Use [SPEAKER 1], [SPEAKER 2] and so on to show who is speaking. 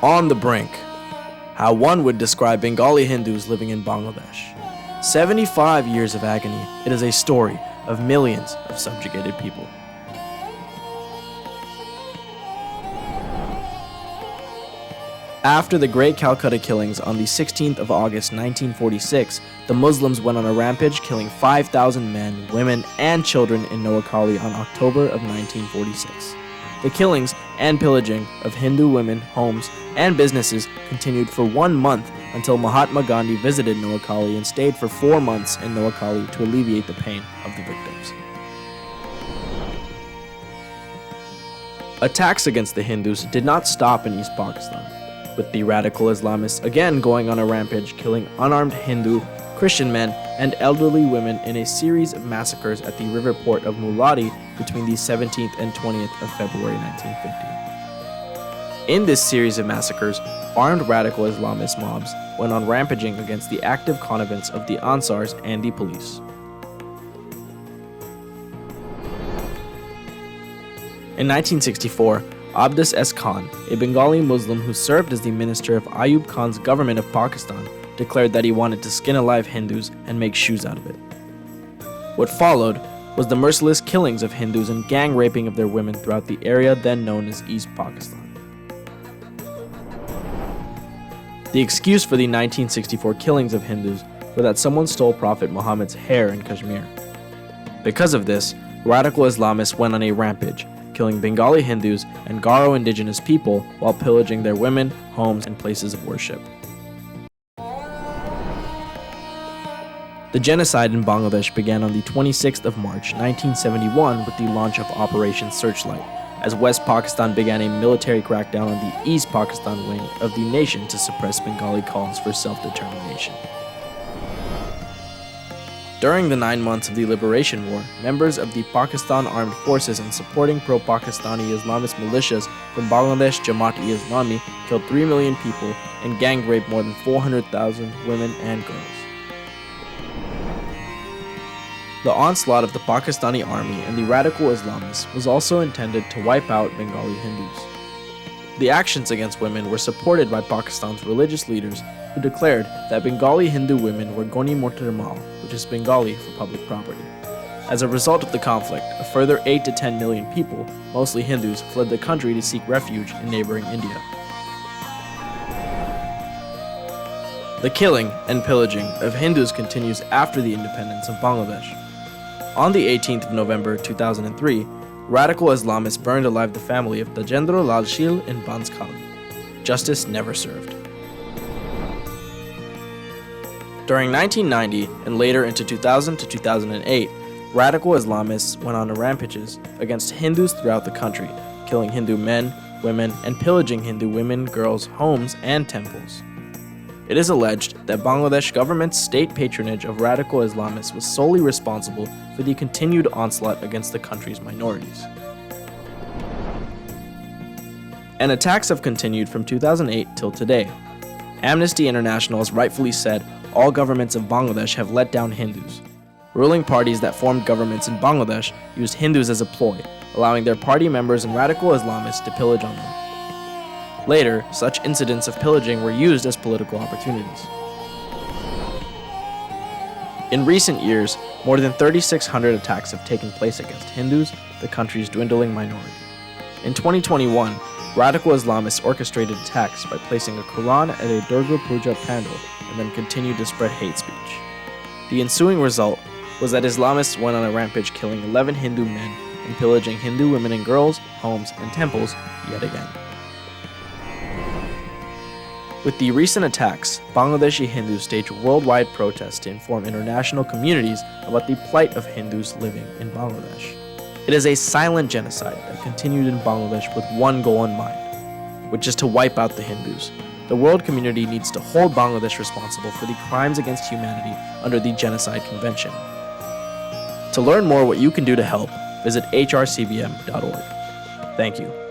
[SPEAKER 1] On the Brink, how one would describe Bengali Hindus living in Bangladesh. 75 years of agony, it is a story of millions of subjugated people. After the Great Calcutta killings on the 16th of August 1946, the Muslims went on a rampage, killing 5,000 men, women, and children in NOAKHALI on October of 1946. The killings and pillaging of Hindu women, homes, and businesses continued for 1 month until Mahatma Gandhi visited NOAKHALI and stayed for 4 months in NOAKHALI to alleviate the pain of the victims. Attacks against the Hindus did not stop in East Pakistan, with the radical Islamists again going on a rampage, killing unarmed Hindu, Christian men, and elderly women in a series of massacres at the river port of Muladi between the 17th and 20th of February 1950. In this series of massacres, armed radical Islamist mobs went on rampaging against the active connivance of the Ansars and the police. In 1964, Abdas S. Khan, a Bengali Muslim who served as the minister of Ayub Khan's government of Pakistan, declared that he wanted to skin alive Hindus and make shoes out of it. What followed was the merciless killings of Hindus and gang raping of their women throughout the area then known as East Pakistan. The excuse for the 1964 killings of Hindus were that someone stole Prophet Muhammad's hair in Kashmir. Because of this, radical Islamists went on a rampage, killing Bengali Hindus and Garo indigenous people while pillaging their women, homes, and places of worship. The genocide in Bangladesh began on the 26th of March 1971 with the launch of Operation Searchlight, as West Pakistan began a military crackdown on the East Pakistan wing of the nation to suppress Bengali calls for self-determination. During the 9 months of the Liberation War, members of the Pakistan Armed Forces and supporting pro-Pakistani Islamist militias from Bangladesh Jamaat-e-Islami killed 3 million people and gang raped more than 400,000 women and girls. The onslaught of the Pakistani army and the radical Islamists was also intended to wipe out Bengali Hindus. The actions against women were supported by Pakistan's religious leaders who declared that Bengali Hindu women were Goni Motor Mal, which is Bengali for public property. As a result of the conflict, a further 8 to 10 million people, mostly Hindus, fled the country to seek refuge in neighboring India. The killing and pillaging of Hindus continues after the independence of Bangladesh. On the 18th of November 2003, radical Islamists burned alive the family of Tajendra Lal Shil in Banskali. Justice never served. During 1990 and later into 2000 to 2008, radical Islamists went on rampages against Hindus throughout the country, killing Hindu men, women, and pillaging Hindu women, girls, homes, and temples. It is alleged that Bangladesh government's state patronage of radical Islamists was solely responsible for the continued onslaught against the country's minorities. And attacks have continued from 2008 till today. Amnesty International has rightfully said all governments of Bangladesh have let down Hindus. Ruling parties that formed governments in Bangladesh used Hindus as a ploy, allowing their party members and radical Islamists to pillage on them. Later, such incidents of pillaging were used as political opportunities. In recent years, more than 3,600 attacks have taken place against Hindus, the country's dwindling minority. In 2021, radical Islamists orchestrated attacks by placing a Quran at a Durga Puja pandal and then continued to spread hate speech. The ensuing result was that Islamists went on a rampage, killing 11 Hindu men and pillaging Hindu women and girls, homes, and temples yet again. With the recent attacks, Bangladeshi Hindus staged worldwide protests to inform international communities about the plight of Hindus living in Bangladesh. It is a silent genocide that continued in Bangladesh with one goal in mind, which is to wipe out the Hindus. The world community needs to hold Bangladesh responsible for the crimes against humanity under the Genocide Convention. To learn more what you can do to help, visit HRCBM.org. Thank you.